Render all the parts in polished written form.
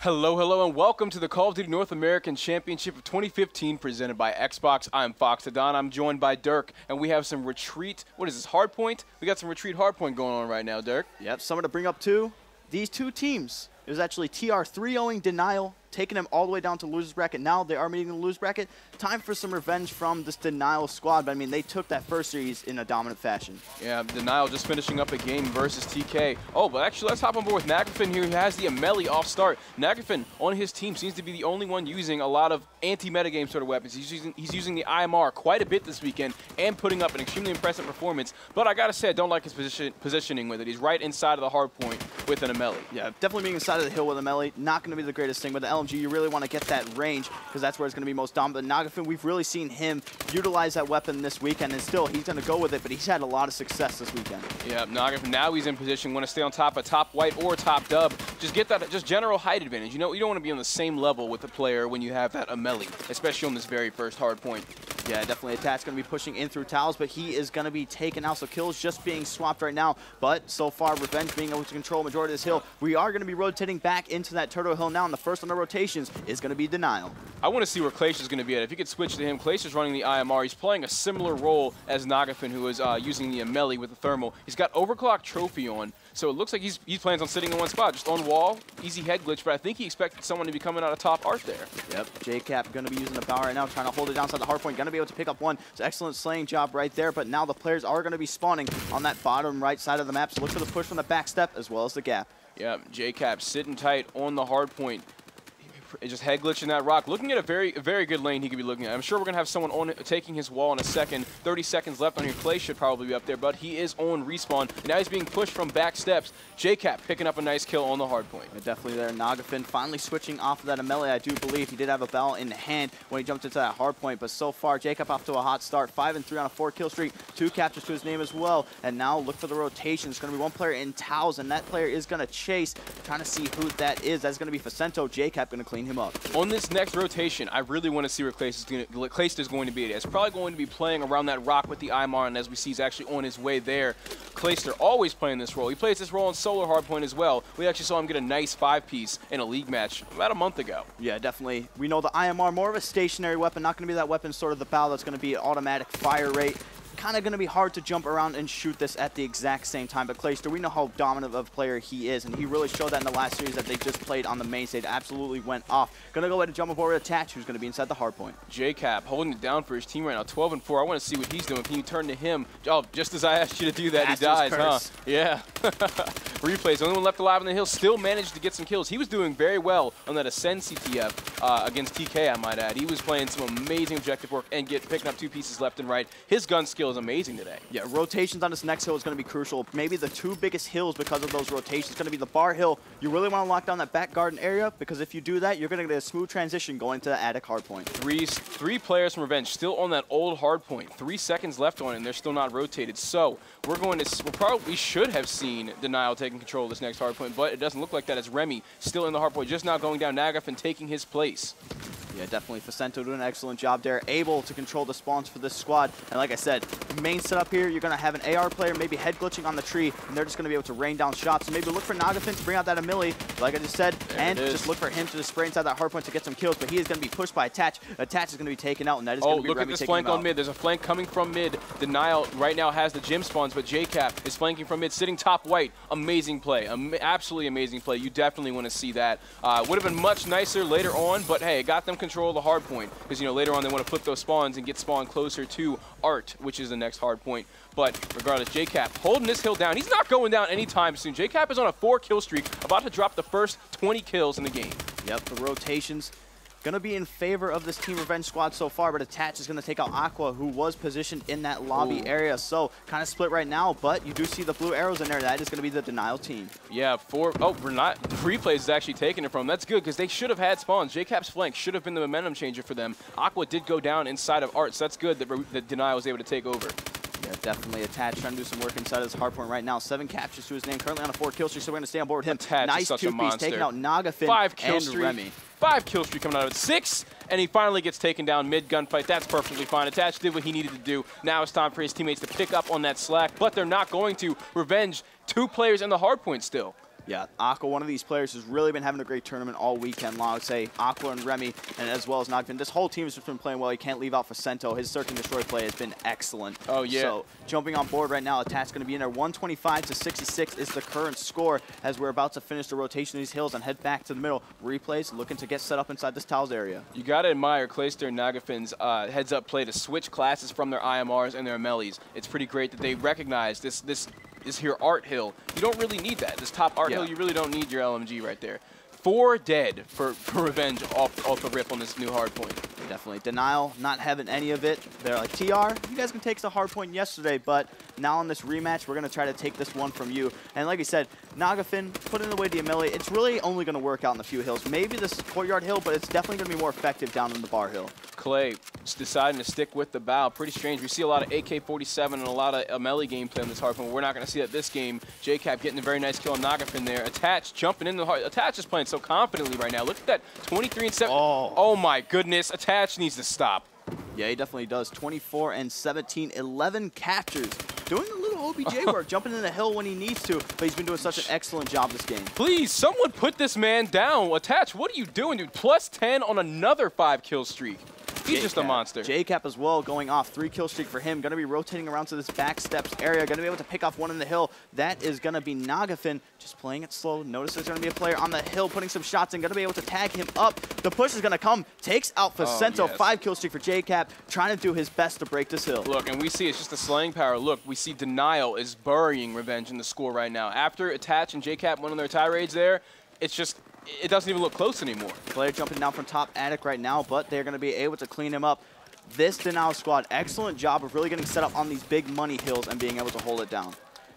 Hello, hello, and welcome to the Call of Duty North American Championship of 2015 presented by Xbox. I'm Fox Adon. I'm joined by Dirk, and we have some retreat, what is this, hardpoint? We got some retreat hardpoint going on right now, Dirk. Yep, someone to bring up too. These two teams, it was actually TR 3-0ing Denial, taking them all the way down to losers bracket. Now they are meeting the losers bracket. Time for some revenge from this Denial squad, but I mean, they took that first series in a dominant fashion. Yeah, Denial just finishing up a game versus TK. Oh, but actually, let's hop on board with Nagafin here. He has the Amelie off start. Nagafin on his team seems to be the only one using a lot of anti-metagame sort of weapons. He's using the IMR quite a bit this weekend and putting up an extremely impressive performance. But I gotta say, I don't like his positioning with it. He's right inside of the hard point with an Amelie. Yeah, definitely being inside of the hill with Amelie, not going to be the greatest thing. With the LMG, you really want to get that range because that's where it's going to be most dominant. Nagafin, we've really seen him utilize that weapon this weekend, and still he's going to go with it, but he's had a lot of success this weekend. Yeah, Nagafin, now he's in position, want to stay on top of top white or top dub. Just get that just general height advantage. You know, you don't want to be on the same level with the player when you have that Amelie, especially on this very first hard point. Yeah, definitely Attach's going to be pushing in through towers, but he is going to be taken out. So kills just being swapped right now. But so far, Revenge being able to control a majority of this hill. We are going to be rotating back into that Turtle Hill now, and the first on the rotations is going to be Denial. I want to see where Clash is going to be at. If you could switch to him, Clash is running the IMR. He's playing a similar role as Nagafin, who is using the Amelie with the thermal. He's got Overclock Trophy on, so it looks like he plans on sitting in one spot, just on wall, easy head glitch, but I think he expected someone to be coming out of top art there. Yep, JCap going to be using the power right now, trying to hold it down inside the hard point. Going to be able to pick up one. It's an excellent slaying job right there, but now the players are going to be spawning on that bottom right side of the map, so look for the push from the back step as well as the gap. Yeah, JCap sitting tight on the hard point. Just head glitching that rock. Looking at a very good lane he could be looking at. I'm sure we're going to have someone on it, taking his wall in a second. 30 seconds left on here. Clay should probably be up there, but he is on respawn. And now he's being pushed from back steps. JCap picking up a nice kill on the hard point. Yeah, definitely there. Nagafin finally switching off of that Amelie. I do believe he did have a bell in hand when he jumped into that hard point, but so far JCap off to a hot start. 5-3 on a 4-kill streak. 2 captures to his name as well. And now look for the rotation. It's going to be one player in towels, and that player is going to chase, trying to see who that is. That's going to be Facento. JCap going to clean him up. On this next rotation, I really want to see where Clayster is going to be. It's probably going to be playing around that rock with the IMR, and as we see, he's actually on his way there. Clayster always playing this role. He plays this role on Solar Hardpoint as well. We actually saw him get a nice 5-piece in a league match about a month ago. Yeah, definitely. We know the IMR, more of a stationary weapon, not going to be that weapon sort of the bow that's going to be an automatic fire rate. Kind of going to be hard to jump around and shoot this at the exact same time, but Clayster, we know how dominant of a player he is, and he really showed that in the last series that they just played on the main stage. Absolutely went off. Going to go ahead and jump aboard with Attach, who's going to be inside the hard point. JCap holding it down for his team right now, 12-4. I want to see what he's doing. Can you turn to him? Oh, just as I asked you to do that, he dies, huh? Yeah. Replays, the only one left alive on the hill, still managed to get some kills. He was doing very well on that Ascend CTF against TK, I might add. He was playing some amazing objective work and picking up 2 pieces left and right. His gun skill is amazing today. Yeah, rotations on this next hill is going to be crucial. Maybe the 2 biggest hills because of those rotations. It's going to be the bar hill. You really want to lock down that back garden area because if you do that, you're going to get a smooth transition going to the attic hard point. Three players from Revenge still on that old hard point. 3 seconds left on it, and they're still not rotated. So we should have seen Denial taking control of this next hard point, but it doesn't look like that. It's Remy still in the hard point, just now going down. Nagafin taking his place. Yeah, definitely. Facento doing an excellent job there, able to control the spawns for this squad. And like I said, main setup here, you're going to have an AR player maybe head glitching on the tree, and they're just going to be able to rain down shots. So maybe look for Nagafin to bring out that Amelie, like I just said, and just look for him to just spray inside that hard point to get some kills. But he is going to be pushed by Attach. Attach is going to be taken out, and that is going to be look Remy at this flank on mid. There's a flank coming from mid. Denial right now has the gym spawns, but JCap is flanking from mid, sitting top white. Amazing play. Absolutely amazing play. You definitely want to see that. Would have been much nicer later on, but hey, it got them control of the hard point. Because, you know, later on they want to flip those spawns and get spawned closer to Art, which is the next hard point. But regardless, JCap holding this hill down. He's not going down anytime soon. JCap is on a 4-kill streak, about to drop the first 20 kills in the game. Yep, the rotations going to be in favor of this Team Revenge squad so far, but Attach is going to take out Aqua, who was positioned in that lobby area. So kind of split right now, but you do see the blue arrows in there. That is going to be the Denial team. Yeah, we're not. Replays is actually taking it from. That's good because they should have had spawns. JCap's flank should have been the momentum changer for them. Aqua did go down inside of Art, so that's good that Denial was able to take over. Yeah, definitely. Attach trying to do some work inside of his hardpoint right now. 7 captures to his name, currently on a 4-kill streak, so we're going to stay on board with him. Attach nice is such a 2-piece taking out Nagafin 5-kill and streak. Remy. 5-kill streak coming out of it. 6, and he finally gets taken down mid-gunfight. That's perfectly fine. Attach did what he needed to do. Now it's time for his teammates to pick up on that slack, but they're not going to. Revenge, 2 players in the hardpoint still. Yeah, Aqua, one of these players who's really been having a great tournament all weekend long. I would say Aqua and Remy, and as well as Nagvin. This whole team has just been playing well. You can't leave out Facento. His search and destroy play has been excellent. Oh, yeah. So jumping on board right now, Attach's going to be in there. 125-66 is the current score as we're about to finish the rotation of these hills and head back to the middle. Replays looking to get set up inside this tiles area. You got to admire Clayster and Nagafin's heads-up play to switch classes from their IMRs and their Amelies. It's pretty great that they recognize this is here art hill. You don't really need that. This top art hill, you really don't need your LMG right there. 4 dead for Revenge off the rip on this new hard point. Definitely. Denial not having any of it. They're like, TR, you guys can take the hard point yesterday, but now in this rematch, we're going to try to take this one from you. And like I said, Nagafin putting away the Amelie, it's really only going to work out in the few hills. Maybe this courtyard hill, but it's definitely going to be more effective down in the bar hill. Clay just deciding to stick with the bow. Pretty strange. We see a lot of AK-47 and a lot of Amelie gameplay on this hard point. We're not going to see that this game. JCap getting a very nice kill on Nagafin there. Attach jumping in the hard. Attach is playing so confidently right now. Look at that 23-7. Oh my goodness. Attach needs to stop. Yeah, he definitely does. 24-17, 11 captures. Doing a little OBJ work, jumping in the hill when he needs to, but he's been doing such an excellent job this game. Please, someone put this man down. Attach, what are you doing, dude? Plus 10 on another 5-kill streak. He's just a monster. JCap as well going off. 3-kill streak for him. Going to be rotating around to this back steps area. Going to be able to pick off one in the hill. That is going to be Nagafin. Just playing it slow. Notice there's going to be a player on the hill putting some shots in. Going to be able to tag him up. The push is going to come. Takes out Facento. 5-kill streak for JCap. Trying to do his best to break this hill. Look, and we see it's just the slaying power. Look, we see Denial is burying Revenge in the score right now. After Attach and JCap went on their tirades there, it's just... it doesn't even look close anymore. Player jumping down from top attic right now, but they're going to be able to clean him up. This Denial squad, excellent job of really getting set up on these big money hills and being able to hold it down.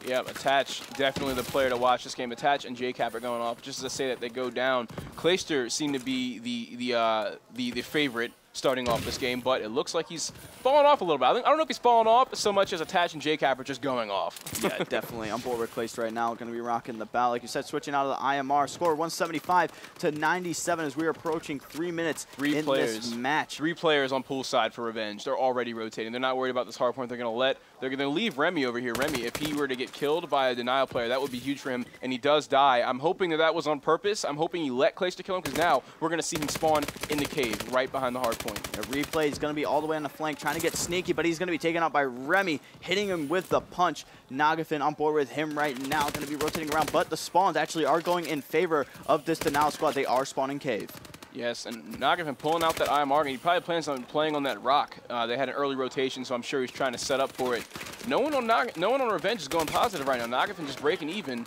Yeah, Attach, definitely the player to watch this game. Attach and JCap are going off. Just to say that they go down. Clayster seemed to be the favorite starting off this game, but it looks like he's falling off a little bit. I don't know if he's falling off so much as Attach and JCap are just going off. Yeah, definitely. On board with Clayster right now. Going to be rocking the bow. Like you said, switching out of the IMR. Score 175-97 as we're approaching 3 minutes in this match. 3 players on poolside for Revenge. They're already rotating. They're not worried about this hard point. They're going to leave Remy over here. Remy, if he were to get killed by a Denial player, that would be huge for him, and he does die. I'm hoping that was on purpose. I'm hoping he let Clayster kill him, because now we're going to see him spawn in the cave right behind the hard point. The replay is going to be all the way on the flank, trying to get sneaky, but he's going to be taken out by Remy, hitting him with the punch. Nagafin on board with him right now, going to be rotating around, but the spawns actually are going in favor of this Denial squad. They are spawning cave. Yes, and Nagafin pulling out that IMR, and he probably plans on playing on that rock. They had an early rotation, so I'm sure he's trying to set up for it. No one on Revenge is going positive right now. Nagafin just breaking even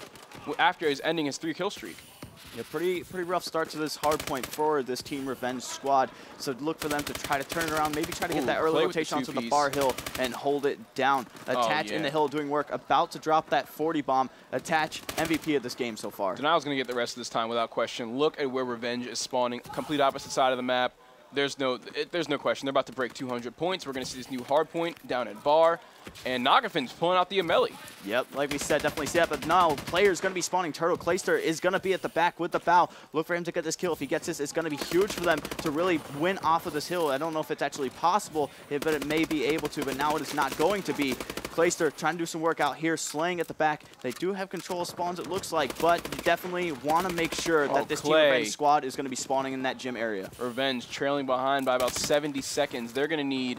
after he's ending his 3-kill streak. Yeah, pretty rough start to this hard point for this Team Revenge squad. So look for them to try to turn it around, maybe try to get that early rotation onto the bar hill and hold it down. Attach in the hill doing work, about to drop that 40 bomb. Attach, MVP of this game so far. Denial's going to get the rest of this time without question. Look at where Revenge is spawning, complete opposite side of the map. There's no question. They're about to break 200 points. We're going to see this new hard point down at bar. And Nagafin's pulling out the Amelie. Yep, like we said, definitely see that. But now, player's going to be spawning Turtle. Clayster is going to be at the back with the bow. Look for him to get this kill. If he gets this, it's going to be huge for them to really win off of this hill. I don't know if it's actually possible, but it may be able to. But now it is not going to be. Clayster trying to do some work out here, slaying at the back. They do have control of spawns, it looks like, but you definitely want to make sure that this Team Revenge squad is going to be spawning in that gym area. Revenge trailing behind by about 70 seconds. They're going to need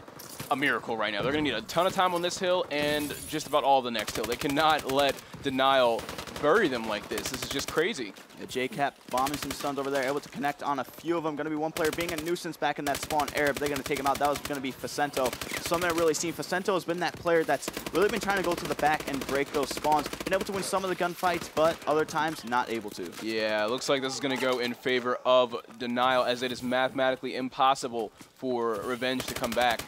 a miracle right now. They're going to need a ton of time on this hill and just about all the next hill. They cannot let Denial bury them like this. This is just crazy. Yeah, JCap bombing some stuns over there, able to connect on a few of them. Going to be one player being a nuisance back in that spawn area, but they're going to take him out. That was going to be Facento. Something I've really seen. Facento has been that player that's really been trying to go to the back and break those spawns. Been able to win some of the gunfights, but other times not able to. Yeah, it looks like this is going to go in favor of Denial, as it is mathematically impossible for Revenge to come back.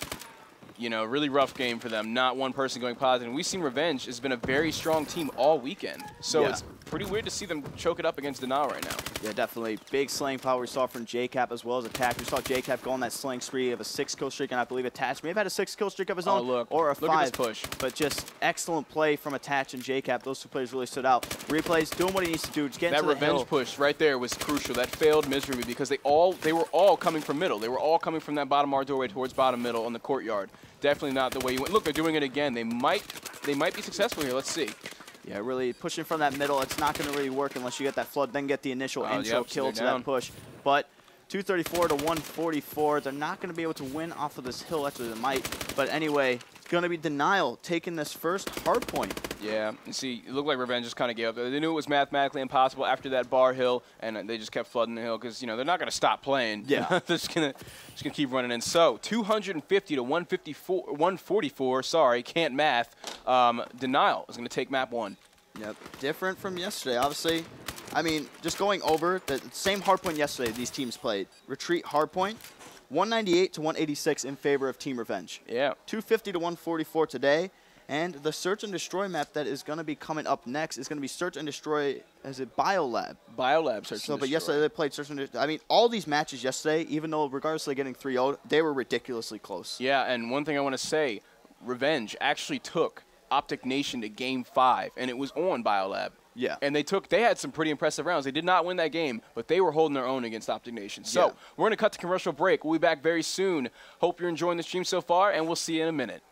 You know, really rough game for them. Not one person going positive. And we've seen Revenge has been a very strong team all weekend. So it's pretty weird to see them choke it up against Denial right now. Yeah, definitely. Big slaying power we saw from JCap as well as Attach. We saw JCap go on that slaying spree of a 6-kill streak, and I believe Attach may have had a 6-kill streak of his own or a 5. Look at this push. But just excellent play from Attach and JCap. Those two players really stood out. Replays, doing what he needs to do. Just get into the hill. That Revenge push right there was crucial. That failed miserably because they were all coming from middle. They were all coming from that bottom R doorway towards bottom middle on the courtyard. Definitely not the way you went. Look, they're doing it again. They might be successful here. Let's see. Yeah, really pushing from that middle. It's not going to really work unless you get that flood, then get the initial intro kill to that push. But 234 to 144. They're not going to be able to win off of this hill. Actually, they might. But anyway, it's going to be Denial taking this first hard point. Yeah, you see, it looked like Revenge just kind of gave up. They knew it was mathematically impossible after that bar hill, and they just kept flooding the hill because, you know, they're not going to stop playing. Yeah. They're just going to keep running in. So, 250 to 144, sorry, can't math. Denial is going to take map 1. Yep, different from yesterday. Obviously, I mean, just going over the same hardpoint yesterday these teams played. Retreat hardpoint, 198 to 186 in favor of Team Revenge. Yeah. 250 to 144 today. And the Search and Destroy map that is going to be coming up next is going to be Search and Destroy as a Biolab. Biolab Search and Destroy. But yesterday they played Search and Destroy. I mean, all these matches yesterday, even though regardless of getting 3-0'd, they were ridiculously close. Yeah, and one thing I want to say, Revenge actually took Optic Nation to Game 5, and it was on Biolab. Yeah. And they had some pretty impressive rounds. They did not win that game, but they were holding their own against Optic Nation. So we're going to cut to commercial break. We'll be back very soon. Hope you're enjoying the stream so far, and we'll see you in a minute.